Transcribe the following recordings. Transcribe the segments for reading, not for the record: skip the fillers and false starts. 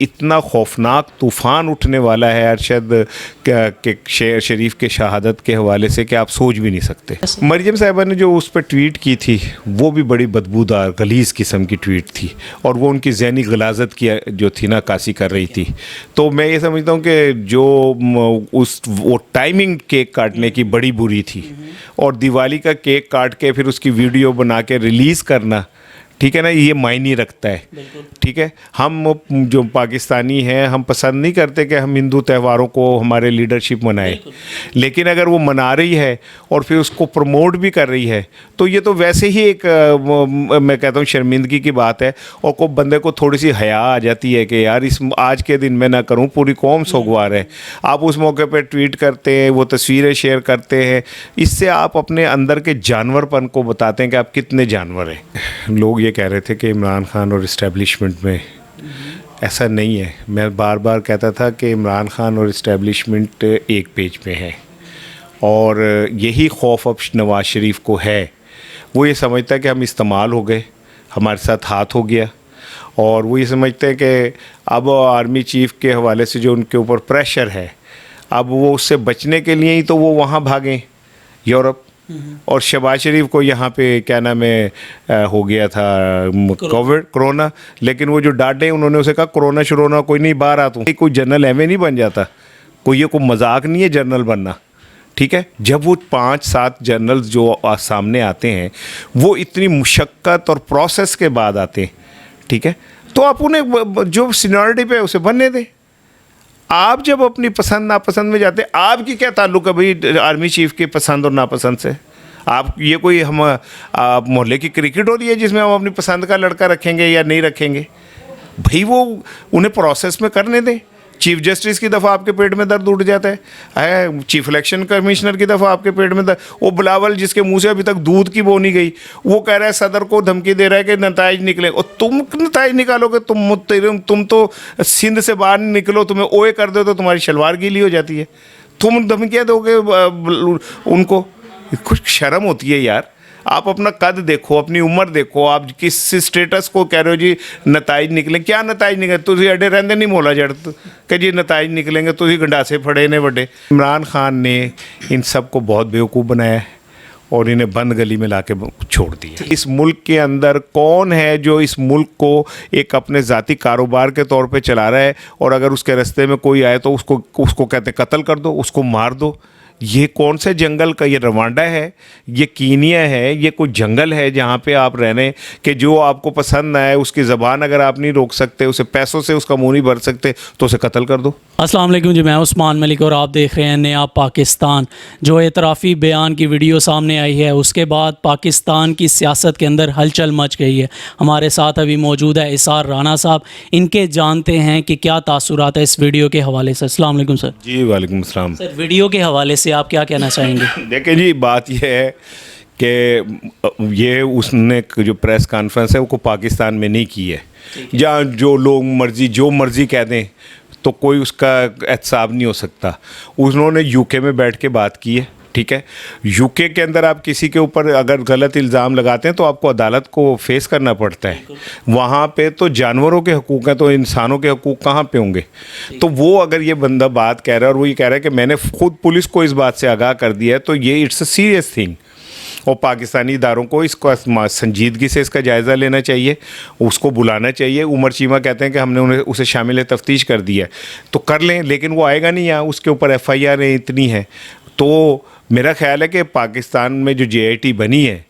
इतना खौफनाक तूफ़ान उठने वाला है अरशद के शेर शरीफ के शहादत के हवाले से कि आप सोच भी नहीं सकते। मरियम साहिबा ने जो उस पर ट्वीट की थी वो भी बड़ी बदबूदार गलीज़ किस्म की ट्वीट थी, और वो उनकी ज़हनी गलाजत की जो थी ना कासी कर रही थी। तो मैं ये समझता हूँ कि जो वो टाइमिंग केक काटने की बड़ी बुरी थी, और दिवाली का केक काट के फिर उसकी वीडियो बना के रिलीज़ करना, ठीक है ना, ये मायने रखता है। ठीक है, हम जो पाकिस्तानी हैं हम पसंद नहीं करते कि हम हिंदू त्यौहारों को हमारे लीडरशिप मनाए, लेकिन अगर वो मना रही है और फिर उसको प्रमोट भी कर रही है तो ये तो वैसे ही एक मैं कहता हूँ शर्मिंदगी की बात है, और को बंदे को थोड़ी सी हया आ जाती है कि यार इस आज के दिन मैं ना करूँ, पूरी कौम सोगवार है। आप उस मौके पर ट्वीट करते हैं, वो तस्वीरें शेयर करते हैं, इससे आप अपने अंदर के जानवरपन को बताते हैं कि आप कितने जानवर हैं। लोग कह रहे थे कि इमरान खान और इस्टेब्लिशमेंट में, ऐसा नहीं है। मैं बार बार कहता था कि इमरान खान और इस्टेब्लिशमेंट एक पेज पे है, और यही खौफ अब नवाज शरीफ को है। वो ये समझता है कि हम इस्तेमाल हो गए, हमारे साथ हाथ हो गया, और वो ये समझते हैं कि अब आर्मी चीफ के हवाले से जो उनके ऊपर प्रेशर है, अब वो उससे बचने के लिए ही तो वो वहाँ भागें यूरोप, और शहबाज शरीफ को यहाँ पे क्या नाम है हो गया था कोरोना, लेकिन वो जो डांटे उन्होंने उसे कहा कोरोना शुरोना कोई नहीं, बाहर आ तू। कोई जनरल एवं नहीं बन जाता, कोई मजाक नहीं है जनरल बनना। ठीक है, जब वो 5-7 जनरल्स जो सामने आते हैं वो इतनी मुशक्क़त और प्रोसेस के बाद आते हैं, ठीक है, तो आप उन्हें जो सीनियरिटी पे उसे बनने दें। आप जब अपनी पसंद नापसंद में जाते, आपकी क्या ताल्लुक़ है भाई आर्मी चीफ के पसंद और नापसंद से? आप ये कोई हम मोहल्ले की क्रिकेट हो रही है जिसमें हम अपनी पसंद का लड़का रखेंगे या नहीं रखेंगे? भाई वो उन्हें प्रोसेस में करने दें। चीफ जस्टिस की दफ़ा आपके पेट में दर्द उठ जाता है, चीफ इलेक्शन कमिश्नर की दफ़ा आपके पेट में दर्द, वो बिलावल जिसके मुंह से अभी तक दूध की बो नहीं गई, वो कह रहा है सदर को धमकी दे रहा है कि नताइज निकले, और तुम नताइज निकालोगे? तुम तो सिंध से बाहर निकलो, तुम्हें ओए कर दो तो तुम्हारी शलवार गीली हो जाती है, तुम धमकियाँ दोगे उनको? कुछ शर्म होती है यार। आप अपना कद देखो, अपनी उम्र देखो, आप किस स्टेटस को कह रहे हो जी नताइज निकले? क्या नताइज निकले? तुझे अड्डे रहंदे नहीं मोला जड़ कि जी नताइज निकलेंगे, तुझे गंडासे फड़े ने बड़े। इमरान खान ने इन सब को बहुत बेवकूफ़ बनाया है और इन्हें बंद गली में लाके छोड़ दिया। इस मुल्क के अंदर कौन है जो इस मुल्क को एक अपने ज़ाती कारोबार के तौर पे चला रहा है, और अगर उसके रास्ते में कोई आए तो उसको कहते कत्ल कर दो, उसको मार दो? ये कौन से जंगल का? ये रवांडा है, ये कीनिया है, ये कोई जंगल है जहाँ पे आप रहने कि जो आपको पसंद ना आए उसकी ज़बान अगर आप नहीं रोक सकते, उसे पैसों से उसका मुंह नहीं भर सकते, तो उसे कत्ल कर दो। अस्सलाम वालेकुम जी, मैं उस्मान मलिक और आप देख रहे हैं नया पाकिस्तान। जो एतराफ़ी बयान की वीडियो सामने आई है उसके बाद पाकिस्तान की सियासत के अंदर हलचल मच गई है। हमारे साथ अभी मौजूद है इसार राना साहब, इनके जानते हैं कि क्या तासुरात है इस वीडियो के हवाले से। अस्सलाम वालेकुम सर। जी वालेकुम अस्सलाम। सर, वीडियो के हवाले से आप क्या कहना चाहेंगे? देखिए जी, बात यह है कि ये उसने जो प्रेस कॉन्फ्रेंस है वो पाकिस्तान में नहीं की है, जहाँ जो लोग मर्जी जो मर्जी कह दें तो कोई उसका एहतसाब नहीं हो सकता। उन्होंने यूके में बैठ के बात की है, ठीक है। यूके के अंदर आप किसी के ऊपर अगर गलत इल्ज़ाम लगाते हैं तो आपको अदालत को फेस करना पड़ता है। वहाँ पे तो जानवरों के हकूक़ हैं, तो इंसानों के हकूक़ कहाँ पे होंगे? तो वो अगर ये बंदा बात कह रहा है और वो ये कह रहा है कि मैंने खुद पुलिस को इस बात से आगाह कर दिया है, तो ये इट्स अ सीरियस थिंग, और पाकिस्तानी इदारों को इसको संजीदगी से इसका जायज़ा लेना चाहिए, उसको बुलाना चाहिए। उमर चीमा कहते हैं कि हमने उसे शामिल तफ्तीश कर दिया है, तो कर लें, लेकिन वो आएगा नहीं यहाँ, उसके ऊपर FIR इतनी है। तो मेरा ख्याल है कि पाकिस्तान में जो JIT बनी है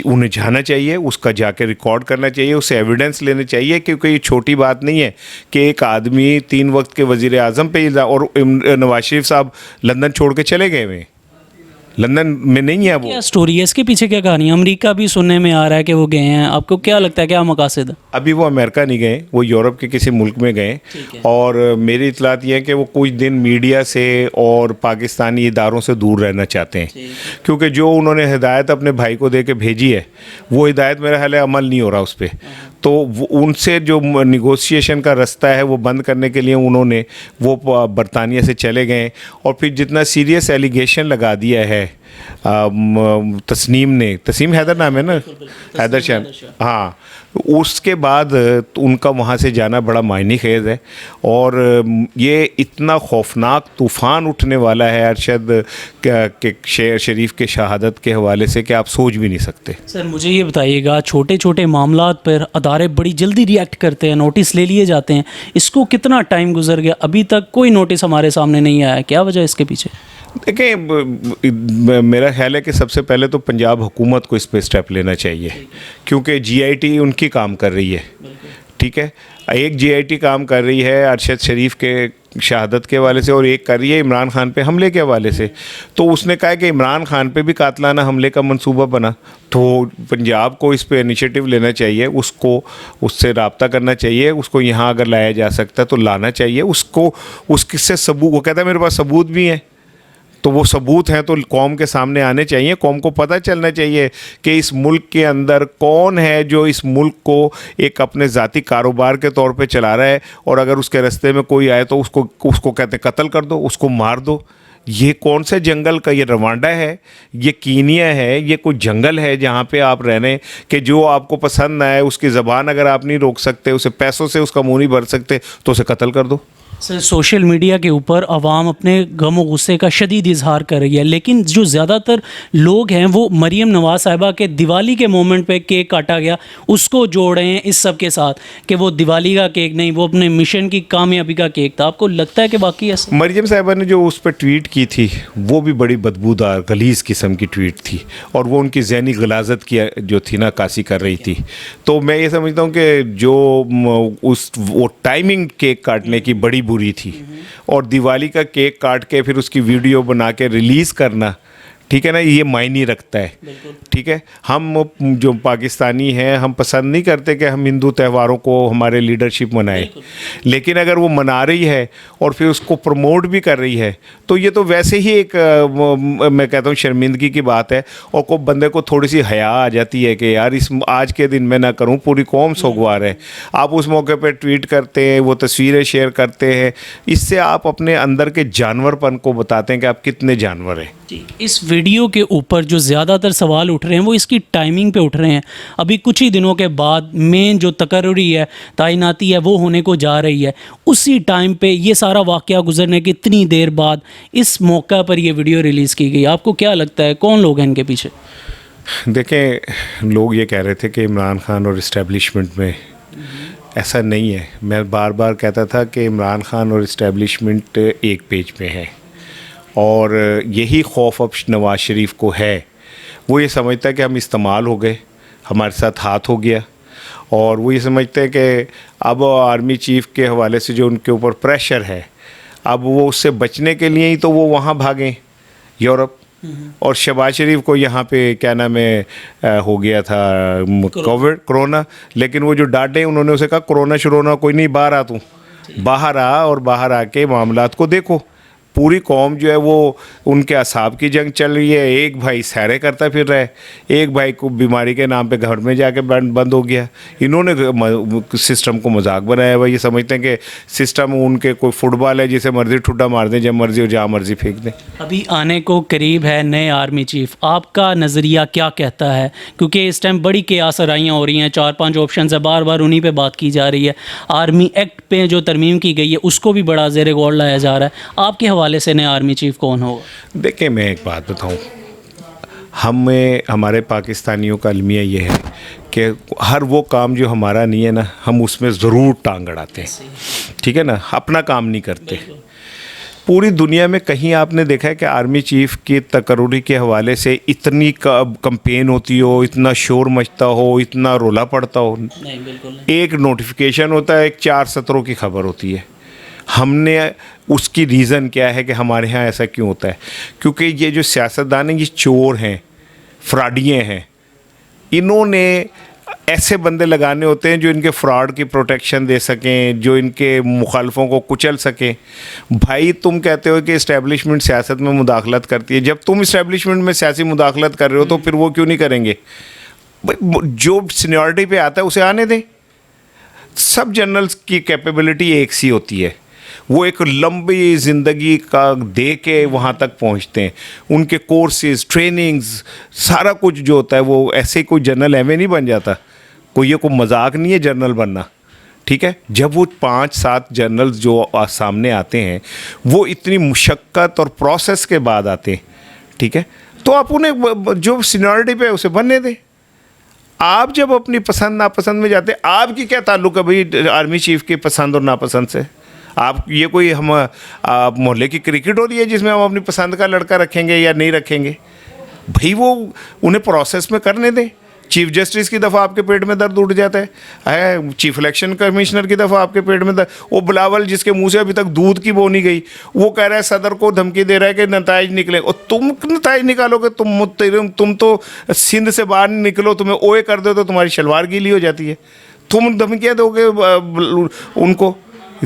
उन्हें जाना चाहिए, उसका जाके रिकॉर्ड करना चाहिए, उससे एविडेंस लेने चाहिए, क्योंकि ये छोटी बात नहीं है कि एक आदमी 3 वक्त के वज़ीर आज़म पे, और नवाज शरीफ साहब लंदन छोड़ के चले गए हुए, लंदन में नहीं है वो। क्या स्टोरी है इसके पीछे? क्या कहानी? अमेरिका भी सुनने में आ रहा है कि वो गए हैं, आपको क्या लगता है क्या मकासद? अभी वो अमेरिका नहीं गए, वो यूरोप के किसी मुल्क में गए, और मेरी इतलात ये है कि वो कुछ दिन मीडिया से और पाकिस्तानी इदारों से दूर रहना चाहते हैं, क्योंकि जो उन्होंने हिदायत अपने भाई को दे के भेजी है वो हिदायत मेरा ख्याल है अमल नहीं हो रहा उस पर। तो उनसे जो निगोशिएशन का रास्ता है वो बंद करने के लिए उन्होंने वो बरतानिया से चले गए, और फिर जितना सीरियस एलिगेशन लगा दिया है तस्नीम हैदर नाम है ना, हैदर शाह, हाँ, उसके बाद तो उनका वहाँ से जाना बड़ा मायने खेज है। और ये इतना खौफनाक तूफ़ान उठने वाला है अरशद के शेर शरीफ के शहादत के हवाले से कि आप सोच भी नहीं सकते। सर मुझे ये बताइएगा, छोटे छोटे मामलात पर अदारे बड़ी जल्दी रिएक्ट करते हैं, नोटिस ले लिए जाते हैं, इसको कितना टाइम गुजर गया, अभी तक कोई नोटिस हमारे सामने नहीं आया, क्या वजह है इसके पीछे? देखिए, मेरा ख्याल है कि सबसे पहले तो पंजाब हुकूमत को इस पर स्टेप लेना चाहिए, क्योंकि GIT उनकी काम कर रही है, ठीक है। एक GIT काम कर रही है अरशद शरीफ के शहादत के हवाले से और एक कर रही है इमरान खान पे हमले के हवाले से। तो उसने कहा कि इमरान खान पे भी कातलाना हमले का मंसूबा बना, तो पंजाब को इस पे इनिशिएटिव लेना चाहिए, उसको उससे रब्ता करना चाहिए, उसको यहाँ अगर लाया जा सकता है तो लाना चाहिए उसको। उससे सबूत, वो कहता है मेरे पास सबूत भी हैं, तो वो सबूत हैं तो कौम के सामने आने चाहिए। कौम को पता चलना चाहिए कि इस मुल्क के अंदर कौन है जो इस मुल्क को एक अपने ज़ाती कारोबार के तौर पे चला रहा है, और अगर उसके रास्ते में कोई आए तो उसको कहते हैं कत्ल कर दो, उसको मार दो। ये कौन से जंगल का, ये रवांडा है, ये कीनिया है, ये कोई जंगल है जहाँ पे आप रहने कि जो आपको पसंद ना आए, उसकी ज़बान अगर आप नहीं रोक सकते, उसे पैसों से उसका मुंह नहीं भर सकते, तो उसे कत्ल कर दो। सर सोशल मीडिया के ऊपर आवाम अपने गम और गुस्से का शदीद इजहार कर रही है, लेकिन जो ज़्यादातर लोग हैं वो मरीम नवाज़ साहिबा के दिवाली के मोमेंट पे केक काटा गया उसको जोड़ रहे हैं इस सब के साथ कि वो दिवाली का केक नहीं, वो अपने मिशन की कामयाबी का केक था। आपको लगता है कि बाकी ऐसा? मरीम साहिबा ने जो उस पर ट्वीट की थी वो भी बड़ी बदबूदार गलीज़ किस्म की ट्वीट थी, और वो उनकी ज़हनी गलाजत की जो थी ना कासी कर रही थी। तो मैं ये समझता हूँ कि जो वो टाइमिंग केक काटने की बड़ी बुरी थी, और दिवाली का केक काट के फिर उसकी वीडियो बना के रिलीज़ करना, ठीक है ना, ये मायने रखता है, ठीक है। हम जो पाकिस्तानी हैं हम पसंद नहीं करते कि हम हिंदू त्योहारों को हमारे लीडरशिप मनाए, लेकिन अगर वो मना रही है और फिर उसको प्रमोट भी कर रही है तो ये तो वैसे ही एक मैं कहता हूँ शर्मिंदगी की बात है, और को बंदे को थोड़ी सी हया आ जाती है कि यार इस आज के दिन मैं ना करूँ, पूरी कौम सोगवार है। आप उस मौके पर ट्वीट करते हैं, वो तस्वीरें शेयर करते हैं, इससे आप अपने अंदर के जानवरपन को बताते हैं कि आप कितने जानवर हैं। इस वीडियो के ऊपर जो ज़्यादातर सवाल उठ रहे हैं वो इसकी टाइमिंग पे उठ रहे हैं। अभी कुछ ही दिनों के बाद मेन जो तकर्री है, तैनाती है, वो होने को जा रही है। उसी टाइम पे ये सारा वाक़या गुजरने के इतनी देर बाद इस मौका पर ये वीडियो रिलीज़ की गई। आपको क्या लगता है कौन लोग हैं इनके पीछे? देखें, लोग ये कह रहे थे कि इमरान खान और इस्टेब्लिशमेंट में, ऐसा नहीं है। मैं बार बार कहता था कि इमरान खान और इस्टेब्लिशमेंट एक पेज पे है, और यही खौफ अब नवाज़ शरीफ को है। वो ये समझता है कि हम इस्तेमाल हो गए, हमारे साथ हाथ हो गया, और वो ये समझते हैं कि अब आर्मी चीफ़ के हवाले से जो उनके ऊपर प्रेशर है, अब वो उससे बचने के लिए ही तो वो वहाँ भागें यूरोप, और शहबाज शरीफ को यहाँ पे क्या नाम है हो गया था कोरोना, लेकिन वो जो डांटे उन्होंने उसे कहा कोरोना शुरोना कोई नहीं, बाहर आ तू, बाहर आ, और बाहर आके मामलात को देखो। पूरी कौम जो है वो उनके असाब की जंग चल रही है। एक भाई सैरे करता फिर रहा है, एक भाई को बीमारी के नाम पे घर में जाके बंद हो गया। इन्होंने सिस्टम को मजाक बनाया हुआ, ये समझते हैं कि सिस्टम उनके कोई फुटबॉल है जिसे मर्जी ठुड्डा मार दें, जब मर्जी और जहाँ मर्जी फेंक दें। अभी आने को करीब है नए आर्मी चीफ, आपका नज़रिया क्या कहता है? क्योंकि इस टाइम बड़ी क्यासराइयाँ हो रही हैं, 4-5 ऑप्शन है, बार बार उन्हीं पे बात की जा रही है। आर्मी एक्ट पे जो तरमीम की गई है उसको भी बड़ा ज़ेर गौर लाया जा रहा है। आपके हवाले से नया आर्मी चीफ कौन होगा? देखिए, मैं एक बात बताऊं, हमारे पाकिस्तानियों का अलमिया ये है कि हर वो काम जो हमारा नहीं है ना, हम उसमें ज़रूर टांग अड़ाते हैं, ठीक है ना, अपना काम नहीं करते। पूरी दुनिया में कहीं आपने देखा है कि आर्मी चीफ़ की तकर्री के हवाले से इतनी कंपेन होती हो, इतना शोर मचता हो, इतना रोला पड़ता हो? नहीं, बिल्कुल नहीं। एक नोटिफिकेशन होता है, एक 4 सत्रों की खबर होती है। हमने उसकी रीज़न क्या है कि हमारे यहाँ ऐसा क्यों होता है? क्योंकि ये जो सियासतदान हैं ये चोर हैं, फ्रॉडिये हैं। इन्होंने ऐसे बंदे लगाने होते हैं जो इनके फ्रॉड की प्रोटेक्शन दे सकें, जो इनके मुखालफों को कुचल सकें। भाई, तुम कहते हो कि इस्टेब्लिशमेंट सियासत में मुदाखलत करती है, जब तुम इस्टेब्लिशमेंट में सियासी मुदाखलत कर रहे हो तो फिर वो क्यों नहीं करेंगे? जो सीनियरिटी पे आता है उसे आने दें। सब जनरल्स की कैपेबिलिटी एक सी होती है, वो एक लंबी ज़िंदगी का दे के वहाँ तक पहुँचते हैं। उनके कोर्सेज, ट्रेनिंग्स, सारा कुछ जो होता है वो ऐसे कोई जनरल एवं नहीं बन जाता। कोई ये कोई मजाक नहीं है जनरल बनना, ठीक है। जब वो 5-7 जनरल्स जो सामने आते हैं वो इतनी मुशक्क़त और प्रोसेस के बाद आते हैं, ठीक है। तो आप उन्हें जो सीनियरिटी पे उसे बनने दें। आप जब अपनी पसंद नापसंद में जाते, आपकी क्या ताल्लुक़ है भाई आर्मी चीफ की पसंद और नापसंद से? आप ये कोई हम मोहल्ले की क्रिकेट हो रही है जिसमें हम अपनी पसंद का लड़का रखेंगे या नहीं रखेंगे? भाई वो उन्हें प्रोसेस में करने दें। चीफ जस्टिस की दफ़ा आपके पेट में दर्द उठ जाता है, चीफ इलेक्शन कमिश्नर की दफ़ा आपके पेट में दर्द। वो बिलावल जिसके मुंह से अभी तक दूध की बो नहीं गई, वो कह रहा है सदर को धमकी दे रहा है कि नताइज निकले, और तुम नताइज निकालोगे? तुम तो सिंध से बाहर निकलो, तुम्हें ओए कर दो तो तुम्हारी शलवार गीली हो जाती है, तुम धमकियाँ दोगे उनको?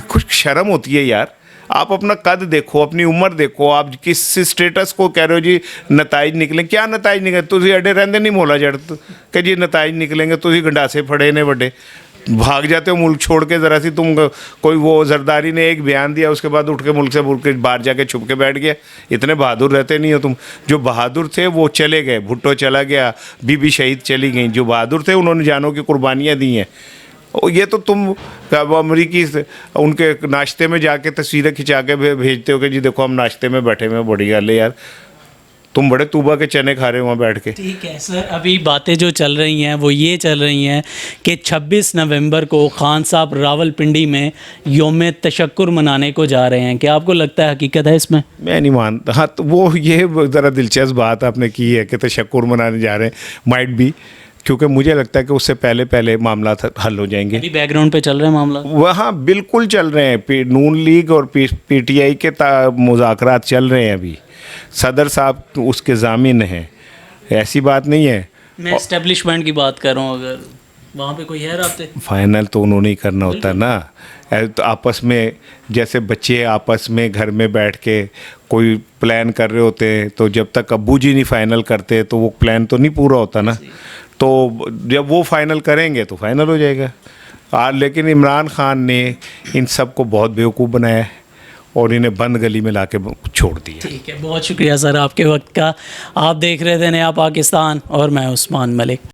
कुछ शर्म होती है यार। आप अपना कद देखो, अपनी उम्र देखो, आप किस स्टेटस को कह रहे हो जी नताइज निकलें? क्या नताइज निकले? तुझे अड्डे रहते नहीं मोला जड़ कि जी नताइज निकलेंगे, तुझे गंडासे फड़े ने बड़े, भाग जाते हो मुल्क छोड़ के। ज़रा सी तुम कोई वो जरदारी ने एक बयान दिया, उसके बाद उठ के मुल्क से मुल्क के बाहर जाके छुप के बैठ गया। इतने बहादुर रहते नहीं हो तुम। जो बहादुर थे वो चले गए, भुट्टो चला गया, बीबी शहीद चली गई। जो बहादुर थे उन्होंने जानों की कुर्बानियाँ दी हैं। और ये तो तुम अमरीकी उनके नाश्ते में जाके तस्वीरें खिंचा के भेजते हो कि जी देखो हम नाश्ते में बैठे हुए हैं, बड़ी गल है यार। तुम बड़े तूबा के चने खा रहे हो वहाँ बैठ के। ठीक है सर, अभी बातें जो चल रही हैं वो ये चल रही हैं कि 26 नवंबर को खान साहब रावलपिंडी में योम तशक्कुर मनाने को जा रहे हैं। क्या आपको लगता है हकीकत है इसमें? मैं नहीं मानता। हाँ, तो वो ये ज़रा दिलचस्प बात आपने की है कि तशक्कुर मनाने जा रहे हैं, माइट भी, क्योंकि मुझे लगता है कि उससे पहले मामला हल हो जाएंगे। अभी बैकग्राउंड पे चल रहा है मामला? वहाँ बिल्कुल चल रहे हैं। नून लीग और पीटीआई के मुज़ाकरात चल रहे हैं अभी। सदर साहब उसके ज़ामिन हैं, ऐसी बात नहीं है। मैं एस्टेब्लिशमेंट की बात कर रहा हूँ, अगर वहाँ पे कोई है राब्ते? फाइनल तो उन्होंने ही करना होता ना। तो आपस में जैसे बच्चे आपस में घर में बैठ के कोई प्लान कर रहे होते हैं, तो जब तक अब्बू जी नहीं फाइनल करते तो वो प्लान तो नहीं पूरा होता ना। तो जब वो फाइनल करेंगे तो फाइनल हो जाएगा। लेकिन इमरान खान ने इन सब को बहुत बेवकूफ़ बनाया है और इन्हें बंद गली में लाके छोड़ दिया। ठीक है, बहुत शुक्रिया सर आपके वक्त का। आप देख रहे थे नया पाकिस्तान और मैं उस्मान मलिक।